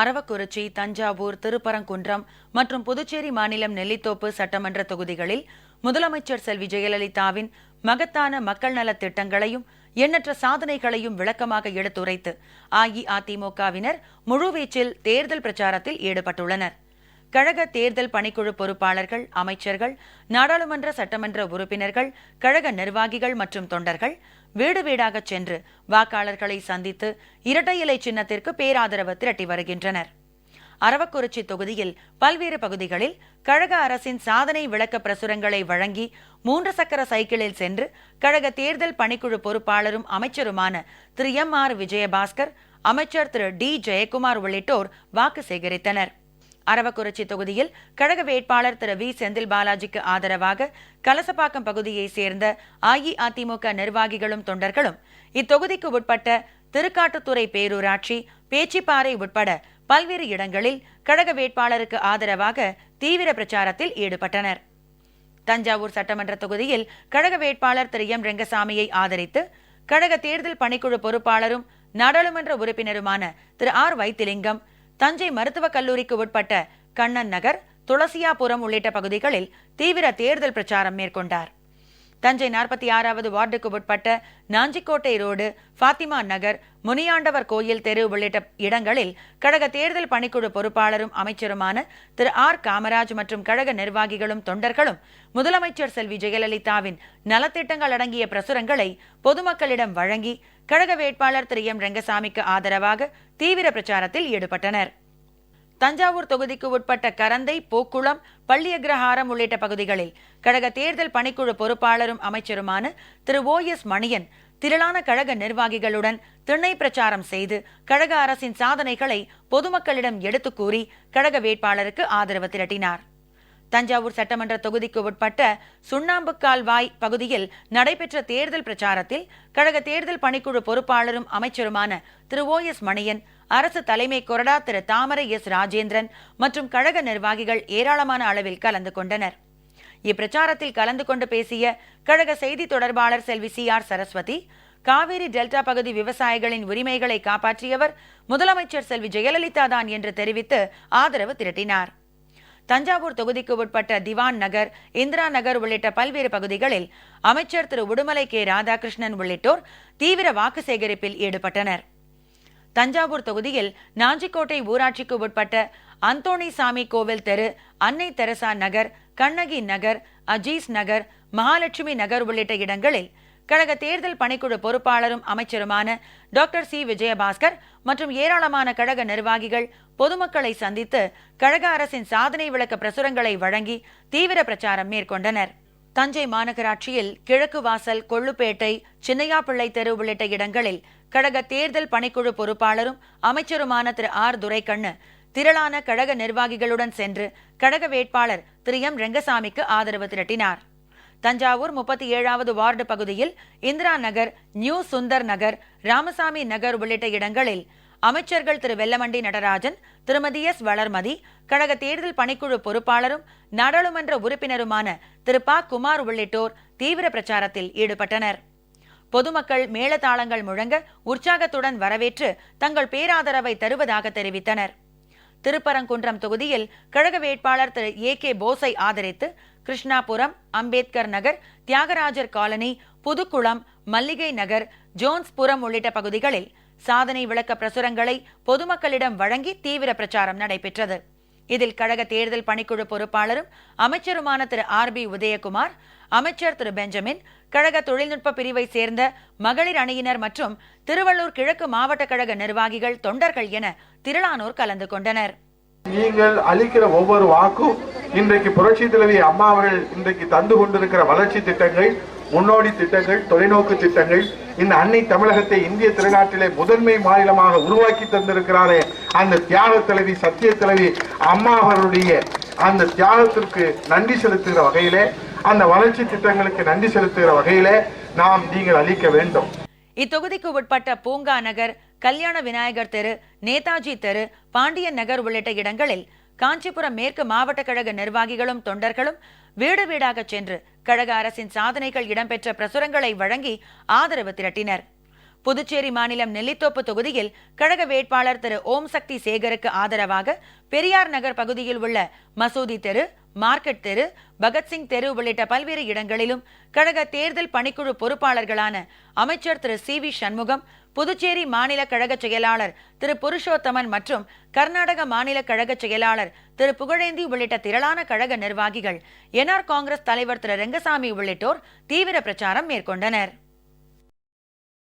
அரவக்குறிச்சி, தஞ்சாவூர், திருப்பரங்குன்றம் மற்றும் புதுச்சேரி மாநிலம் நெல்லித்தோப்பு சட்டமன்ற தொகுதிகளில் முதலமைச்சர் செல்வி ஜெயலலிதாவின் மகத்தான மக்கள் நலத் திட்டங்களையும் எண்ணற்ற சாதனைகளையும் விளக்கமாக எடுத்துரைத்து அஇஅதிமுகவினர் முழுவீச்சில் தேர்தல் பிரச்சாரத்தில் ஈடுபட்டுள்ளனர். கழக தேர்தல் பணிக்குழு பொறுப்பாளர்கள், அமைச்சர்கள், நாடாளுமன்ற சட்டமன்ற உறுப்பினர்கள், கழக நிர்வாகிகள் மற்றும் தொண்டர்கள் வீடு வீடாக சென்று வாக்காளர்களை சந்தித்து இரட்டை இலை சின்னத்திற்கு பேராதரவு திரட்டி வருகின்றனர். அரவக்குறிச்சி தொகுதியில் பல்வேறு பகுதிகளில் கழக அரசின் சாதனை விளக்க பிரசுரங்களை வழங்கி 3 சக்கர சைக்கிளில் சென்று கழக தேர்தல் பணிக்குழு பொறுப்பாளரும் அமைச்சருமான திரு எம்.ஆர். விஜயபாஸ்கர், அமைச்சர் திரு டி. ஜெயக்குமார் உள்ளிட்டோர் வாக்கு சேகரித்தனர். அரவக்குறிச்சி தொகுதியில் கழக வேட்பாளர் திரு வி. செந்தில் பாலாஜிக்கு ஆதரவாக கலசப்பாக்கம் பகுதியைச் சேர்ந்த அஇஅதிமுக நிர்வாகிகளும் தொண்டர்களும் இத்தொகுதிக்கு உட்பட்ட திருக்காட்டுத்துறை பேரூராட்சி, பேச்சிப்பாறை உட்பட பல்வேறு இடங்களில் கழக வேட்பாளருக்கு ஆதரவாக தீவிர பிரச்சாரத்தில் ஈடுபட்டனர். தஞ்சாவூர் சட்டமன்ற தொகுதியில் கழக வேட்பாளர் திரு எம். ரெங்கசாமியை ஆதரித்து கழக தேர்தல் பணிக்குழு பொறுப்பாளரும் நாடாளுமன்ற உறுப்பினருமான திரு ஆர். வைத்திலிங்கம் தஞ்சை மருத்துவக் கல்லூரிக்கு உட்பட்ட கண்ணன் நகர், துளசியாபுரம் உள்ளிட்ட பகுதிகளில் தீவிர தேர்தல் பிரச்சாரம் மேற்கொண்டார். தஞ்சை 46வது வார்டுக்கு உட்பட்ட நாஞ்சிக்கோட்டை ரோடு, பாத்திமா நகர், முனியாண்டவர் கோயில் தெரு உள்ளிட்ட இடங்களில் கழக தேர்தல் பணிக்குழு பொறுப்பாளரும் அமைச்சருமான திரு ஆர். காமராஜ் மற்றும் கழக நிர்வாகிகளும் தொண்டர்களும் முதலமைச்சர் செல்வி ஜெயலலிதாவின் நலத்திட்டங்கள் அடங்கிய பிரசுரங்களை பொதுமக்களிடம் வழங்கி கழக வேட்பாளர் திரு எம். ரெங்கசாமிக்கு ஆதரவாக தீவிர பிரச்சாரத்தில் ஈடுபட்டனர். தஞ்சாவூர் தொகுதிக்கு உட்பட்ட கரந்தை, போக்குளம், பள்ளியகிரஹாரம் உள்ளிட்ட பகுதிகளில் கழக தேர்தல் பணிக்குழு பொறுப்பாளரும் அமைச்சருமான திரு ஓ. எஸ். மணியன் திரளான கழக நிர்வாகிகளுடன் திண்ணை பிரச்சாரம் செய்து கழக அரசின் சாதனைகளை பொதுமக்களிடம் எடுத்துக் கூறி கழக வேட்பாளருக்கு ஆதரவு திரட்டினார். தஞ்சாவூர் சட்டமன்ற தொகுதிக்கு உட்பட்ட சுண்ணாம்புக்கால்வாய் பகுதியில் நடைபெற்ற தேர்தல் பிரச்சாரத்தில் கழக தேர்தல் பணிக்குழு பொறுப்பாளரும் அமைச்சருமான திரு ஓ. எஸ். மணியன், அரசு தலைமை கொறடா திரு தாமரை எஸ். ராஜேந்திரன் மற்றும் கழக நிர்வாகிகள் ஏராளமான அளவில் கலந்து கொண்டனர். இப்பிரச்சாரத்தில் கலந்து கொண்டு பேசிய கழக செய்தி தொடர்பாளர் Selvi C. R. Saraswathi, Kaveri delta பகுதி விவசாயிகளின் உரிமைகளை காப்பாற்றியவர் முதலமைச்சர் செல்வி ஜெயலலிதா தான் என்று தெரிவித்து ஆதரவு திரட்டினார். தஞ்சாவூர் தொகுதிக்கு உட்பட்ட திவான் நகர், இந்திரா நகர் உள்ளிட்ட பல்வேறு பகுதிகளில் அமைச்சர் திரு உடுமலை கே. ராதாகிருஷ்ணன் உள்ளிட்டோர் தீவிர வாக்கு சேகரிப்பில் ஈடுபட்டனர். தஞ்சாவூர் தொகுதியில் நாஞ்சிக்கோட்டை ஊராட்சிக்கு உட்பட்ட அந்தோணிசாமி கோவில் தெரு, அன்னை தெரசா நகர், கண்ணகி நகர், அஜீஸ் நகர், மகாலட்சுமி நகர் உள்ளிட்ட இடங்களில் கழக தேர்தல் பணிக்குழு பொறுப்பாளரும் அமைச்சருமான டாக்டர் சி. விஜயபாஸ்கர் மற்றும் ஏராளமான கழக நிர்வாகிகள் பொதுமக்களை சந்தித்து கழக அரசின் சாதனை விளக்க பிரசுரங்களை வழங்கி தீவிர பிரச்சாரம் மேற்கொண்டனர். தஞ்சை மாநகராட்சியில் கிழக்கு வாசல், கொள்ளுப்பேட்டை, சின்னையாப்பிள்ளை தெரு உள்ளிட்ட இடங்களில் கழக தேர்தல் பணிக்குழு பொறுப்பாளரும் அமைச்சருமான திரு ஆர். துரைக்கண்ணு திரளான கழக நிர்வாகிகளுடன் சென்று கழக வேட்பாளர் திரு எம். ரெங்கசாமிக்கு ஆதரவு திரட்டினார். தஞ்சாவூர் 37வது வார்டு பகுதியில் இந்திரா நகர், நியூ சுந்தர் நகர், ராமசாமி நகர் உள்ளிட்ட இடங்களில் அமைச்சர்கள் திரு வெல்லமண்டி நடராஜன், திருமதி எஸ். வளர்மதி, கழக தேர்தல் பணிக்குழு பொறுப்பாளரும் நாடாளுமன்ற உறுப்பினருமான திரு ப. குமார் உள்ளிட்டோர் தீவிர பிரச்சாரத்தில் ஈடுபட்டனர். பொதுமக்கள் மேளதாளங்கள் முழங்க உற்சாகத்துடன் வரவேற்று தங்கள் பேராதரவை தருவதாக தெரிவித்தனர். திருப்பரங்குன்றம் தொகுதியில் கழக வேட்பாளர் திரு ஏ. கே. போஸை ஆதரித்து கிருஷ்ணாபுரம், அம்பேத்கர் நகர், தியாகராஜர் காலனி, புதுக்குளம், மல்லிகை நகர், ஜோன்ஸ்புரம் உள்ளிட்ட பகுதிகளில் சாதனை விளக்க பிரசுரங்களை பொதுமக்களிடம் வழங்கி தீவிர பிரச்சாரம் நடைபெற்றது. இதில் கழக தேர்தல் பணிக்குழு பொறுப்பாளரும் அமைச்சருமான திரு ஆர். பி. உதயகுமார், அமைச்சர் திரு பெஞ்சமின், கழக தொழில்நுட்ப பிரிவை சேர்ந்த மகளிர் அணியினர் மற்றும் திருவள்ளூர் கிழக்கு மாவட்ட கழக நிர்வாகிகள், தொண்டர்கள் என திரளானோர் கலந்து கொண்டனர். நீங்கள் அளிக்கிற ஒவ்வொரு வாக்கும் இன்றைக்கு புரட்சி தலைவி அம்மா அவர்கள் இன்றைக்கு தந்து கொண்டிருக்கிற வளர்ச்சி திட்டங்கள், முன்னோடி திட்டங்கள், தொலைநோக்கு திட்டங்கள், இந்த அன்னை தமிழகத்தை இந்திய திருநாட்டிலே முதன்மை மாநிலமாக உருவாக்கி தந்திருக்கிறாரே அந்த தியாக தலைவி, சத்திய தலைவி அம்மா அவர்களுடைய அந்த தியாகத்திற்கு நன்றி செலுத்துகிற வகையிலே, அந்த வளர்ச்சி திட்டங்களுக்கு நன்றி செலுத்துகிற வகையிலே நீங்கள் அளிக்க வேண்டும். இத்தொகுதிக்கு உட்பட்ட பூங்கா நகர், கல்யாண விநாயகர் தெரு, நேதாஜி தெரு, பாண்டியன் நகர் உள்ளிட்ட இடங்களில் காஞ்சிபுரம் மேற்கு மாவட்ட கழக நிர்வாகிகளும் தொண்டர்களும் வீடு வீடாக சென்று கழக அரசின் சாதனைகள் இடம்பெற்ற பிரசுரங்களை வழங்கி ஆதரவு திரட்டினர். புதுச்சேரி மாநிலம் நெல்லித்தோப்பு தொகுதியில் கழக வேட்பாளர் திரு ஓம் சக்தி சேகருக்கு ஆதரவாக பெரியார் நகர் பகுதியில் உள்ள மசூதி தெரு, மார்க்கெட் தெரு, பகத்சிங் தெரு உள்ளிட்ட பல்வேறு இடங்களிலும் கழக தேர்தல் பணிக்குழு பொறுப்பாளர்களான அமைச்சர் திரு சி வி சண்முகம், புதுச்சேரி மாநில கழக செயலாளர் திரு புருஷோத்தமன் மற்றும் கர்நாடக மாநில கழக செயலாளர் திரு புகழேந்தி உள்ளிட்ட திரளான கழக நிர்வாகிகள், என்ஆர் காங்கிரஸ் தலைவர் திரு ரெங்கசாமி உள்ளிட்டோர் தீவிர பிரச்சாரம் மேற்கொண்டனர்.